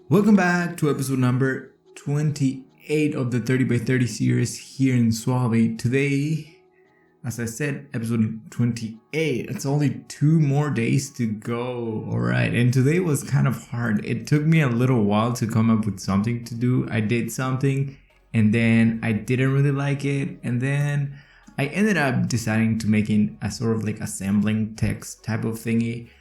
Welcome back to episode number 28 of the 30 by 30 series here in SUALVI. Today, as I said, episode 28. It's only 2 more days to go. Alright, and today was kind of hard. It took me a little while to come up with something to do. I did something and then I didn't really like it. And then I ended up deciding to making a sort of like assembling text type of thingy.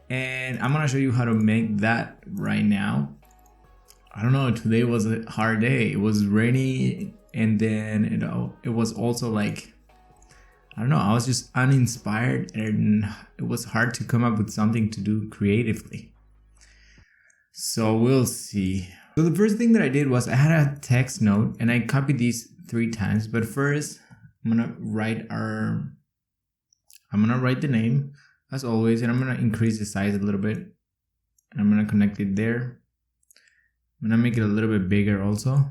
And I'm gonna show you how to make that right now. I don't know, today was a hard day. It was rainy and then it was also like, I don't know, I was just uninspired and it was hard to come up with something to do creatively. So we'll see. So the first thing that I did was I had a text note and I copied these 3 times, but first I'm gonna write the name as always, and I'm gonna increase the size a little bit and I'm gonna connect it there. I'm gonna make it a little bit bigger also,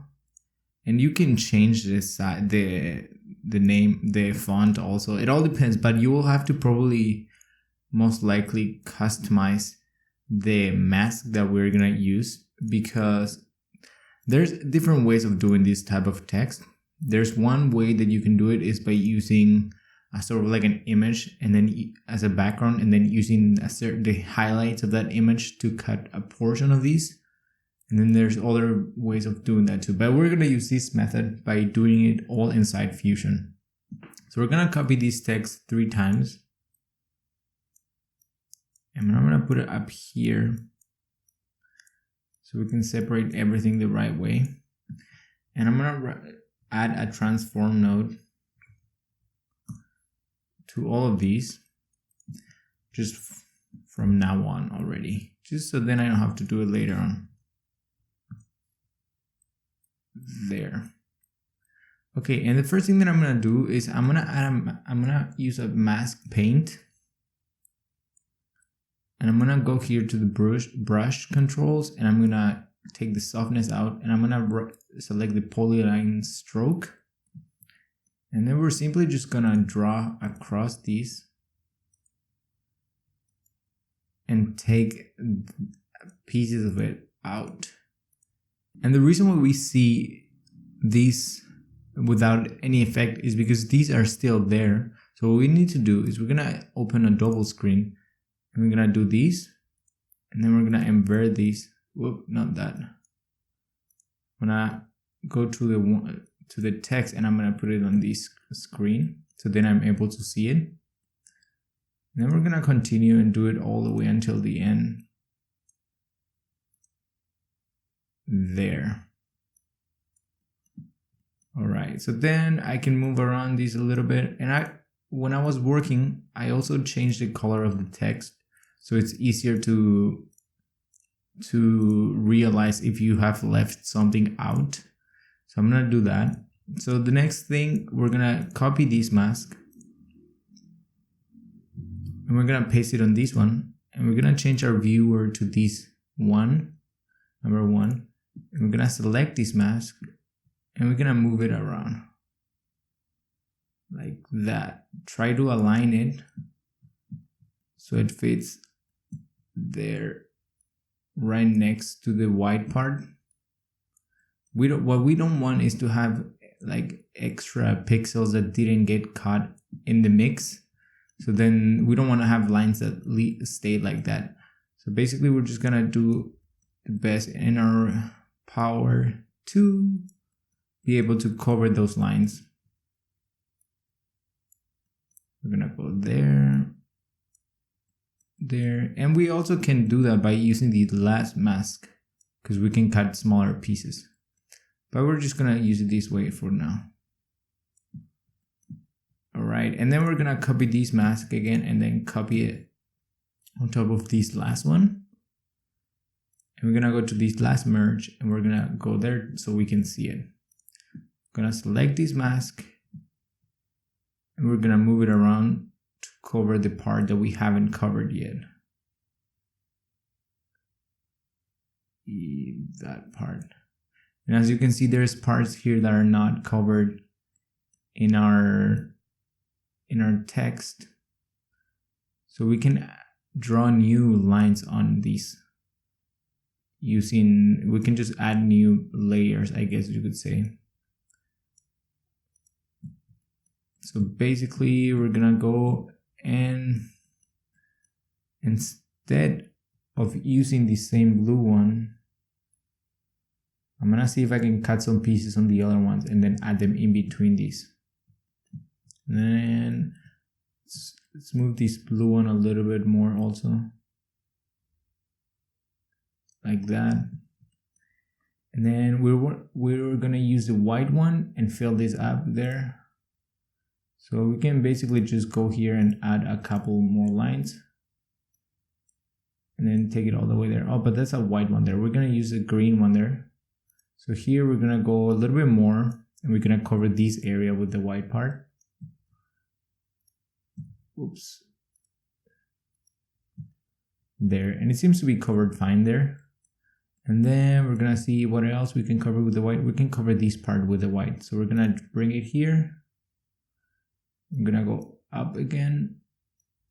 and you can change this the name, the font also. It all depends, but you will have to probably most likely customize the mask that we're gonna use, because there's different ways of doing this type of text. There's one way that you can do it is by using a sort of like an image and then as a background, and then using the highlights of that image to cut a portion of these. And then there's other ways of doing that too. But we're going to use this method by doing it all inside Fusion. So we're going to copy this text 3 times. And I'm going to put it up here so we can separate everything the right way. And I'm going to add a transform node to all of these just from now on already. Just so then I don't have to do it later on. There. Okay, and the first thing that I'm gonna do is I'm gonna use a mask paint, and I'm gonna go here to the brush controls, and I'm gonna take the softness out, and I'm gonna select the polyline stroke, and then we're simply just gonna draw across these and take pieces of it out. And the reason why we see these without any effect is because these are still there. So what we need to do is we're gonna open a double screen and we're gonna do these, and then we're gonna invert these. Whoop, not that. I'm gonna go to the text and I'm gonna put it on this screen, so then I'm able to see it. And then we're gonna continue and do it all the way until the end. There. All right, so then I can move around these a little bit, and when I was working, I also changed the color of the text so it's easier to realize if you have left something out. So I'm gonna do that. So the next thing, we're gonna copy this mask and we're gonna paste it on this one, and we're gonna change our viewer to this one, number 1. And we're gonna select this mask and we're gonna move it around like that. Try to align it so it fits there right next to the white part. What we don't want is to have like extra pixels that didn't get caught in the mix. So then we don't want to have lines that stay like that. So basically we're just gonna do the best in our power to be able to cover those lines. We're gonna go there, and we also can do that by using the last mask because we can cut smaller pieces, but we're just gonna use it this way for now. All right, and then we're gonna copy this mask again and then copy it on top of this last one. And we're gonna go to this last merge and we're gonna go there so we can see it. I'm gonna select this mask and we're gonna move it around to cover the part that we haven't covered yet. That part. And as you can see, there's parts here that are not covered in our text. So we can draw new lines on these we can just add new layers, I guess you could say. So basically we're gonna go and instead of using the same blue one, I'm gonna see if I can cut some pieces on the other ones and then add them in between these. And then let's move this blue one a little bit more also. Like that. And then we're gonna use the white one and fill this up there. So we can basically just go here and add a couple more lines. And then take it all the way there. Oh, but that's a white one there. We're gonna use a green one there. So here we're gonna go a little bit more and we're gonna cover this area with the white part. Oops. There, and it seems to be covered fine there. And then we're gonna see what else we can cover with the white. We can cover this part with the white. So we're gonna bring it here. I'm gonna go up again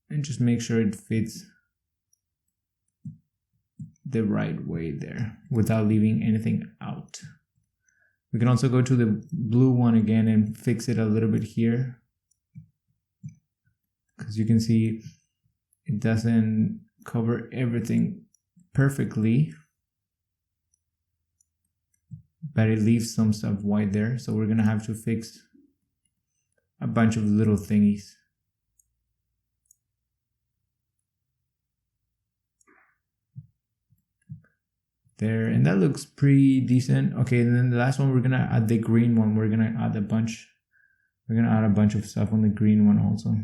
and just make sure it fits the right way there without leaving anything out. We can also go to the blue one again and fix it a little bit here. Because you can see it doesn't cover everything perfectly, but it leaves some stuff white there. So we're gonna have to fix a bunch of little thingies. There, and that looks pretty decent. Okay, and then the last one, we're gonna add the green one. We're gonna add a bunch of stuff on the green one also.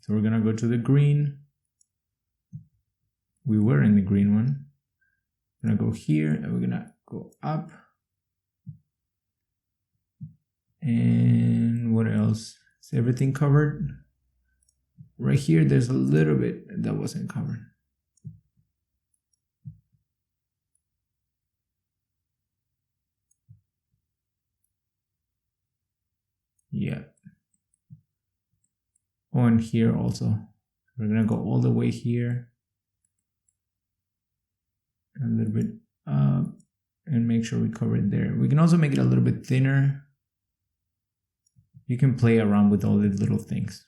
So we're gonna go to the green. We were in the green one. We're gonna go here and we're gonna go up. And what else? Is everything covered? Right here, there's a little bit that wasn't covered. Yeah. Oh, and here also. We're gonna go all the way here. A little bit up and make sure we cover it there. We can also make it a little bit thinner. You can play around with all the little things.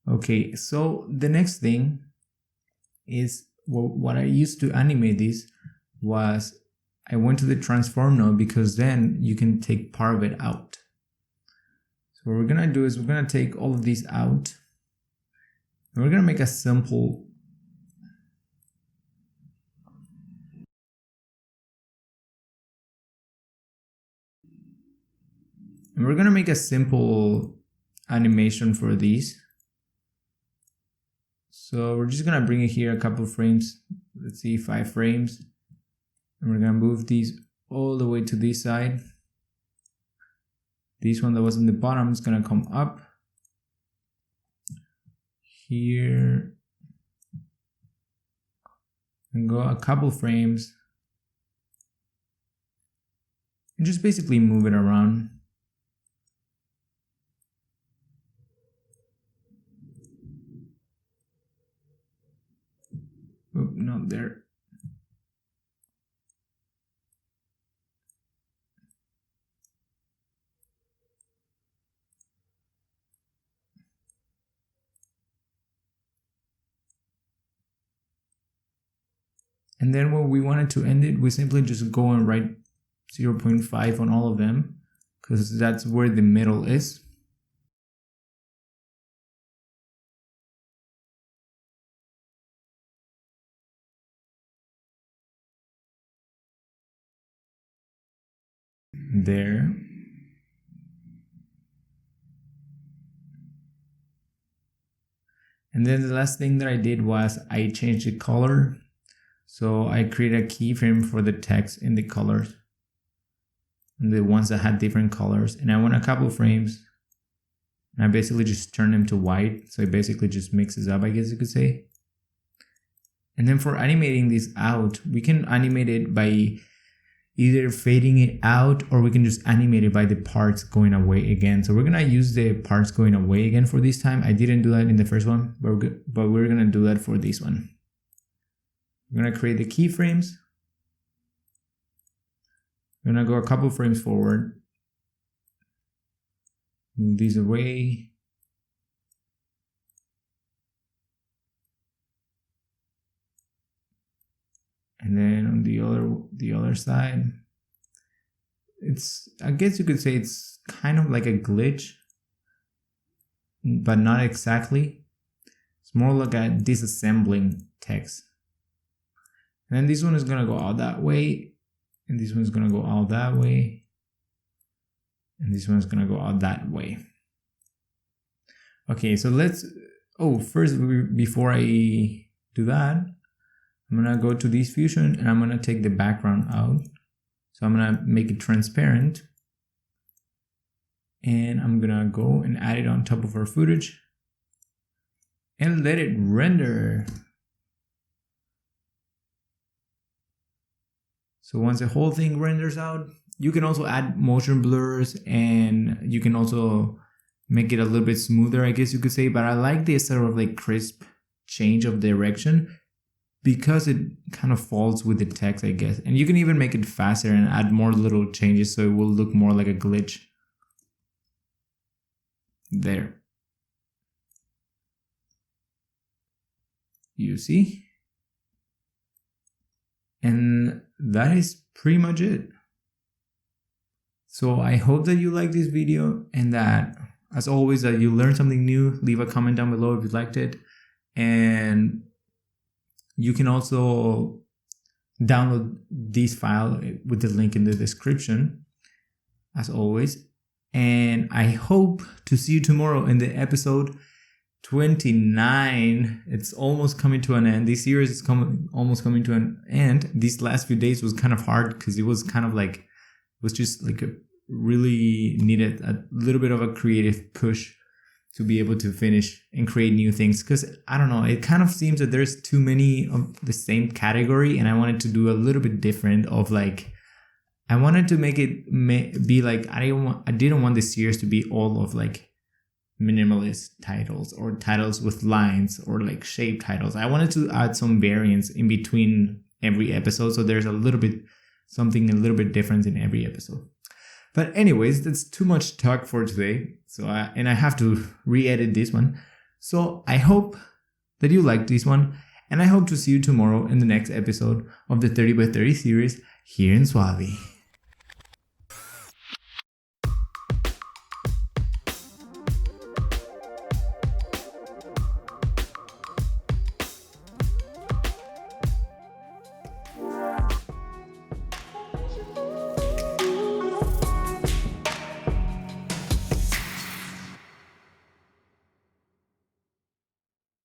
Okay, so the next thing is what I used to animate this was I went to the transform node because then you can take part of it out. So what we're gonna do is we're gonna take all of these out and we're gonna make a simple animation for these. So we're just gonna bring it here a couple of frames. Let's see, 5 frames. And we're gonna move these all the way to this side. This one that was in the bottom is gonna come up here and go a couple frames and just basically move it around. Oh, not there. And then when we wanted to end it, we simply just go and write 0.5 on all of them because that's where the middle is. There. And then the last thing that I did was I changed the color. So I created a keyframe for the text in the colors, and the ones that had different colors. And I want a couple of frames. And I basically just turn them to white. So it basically just mixes up, I guess you could say. And then for animating this out, we can animate it by either fading it out, or we can just animate it by the parts going away again. So we're gonna use the parts going away again for this time. I didn't do that in the first one, but we're gonna do that for this one. I'm going to create the keyframes. I'm going to go a couple frames forward. Move these away. And then on the other side, I guess you could say it's kind of like a glitch, but not exactly. It's more like a disassembling text. And then this one is gonna go out that way, and this one's gonna go out that way, and this one's gonna go out that way. Okay, so first, before I do that, I'm gonna go to this fusion and I'm gonna take the background out. So I'm gonna make it transparent, and I'm gonna go and add it on top of our footage and let it render. So once the whole thing renders out, you can also add motion blurs, and you can also make it a little bit smoother, I guess you could say, but I like the sort of like crisp change of direction, because it kind of falls with the text, I guess. And you can even make it faster and add more little changes so it will look more like a glitch. There. You see? And that is pretty much it. So I hope that you liked this video, and that, as always, that you learned something new. Leave a comment down below if you liked it. And you can also download this file with the link in the description, as always. And I hope to see you tomorrow in the episode 29. It's almost coming to an end. This series is almost coming to an end. These last few days was kind of hard because it was kind of like, it was just like really needed a little bit of a creative push to be able to finish and create new things, because I don't know, it kind of seems that there's too many of the same category, and I wanted to do a little bit different of like, I wanted to make it be like, I didn't want this series to be all of like minimalist titles or titles with lines or like shape titles. I wanted to add some variance in between every episode, so there's something a little bit different in every episode. But anyways, that's too much talk for today. So I have to re-edit this one. So I hope that you liked this one, and I hope to see you tomorrow in the next episode of the 30 by 30 series here in SUALVI.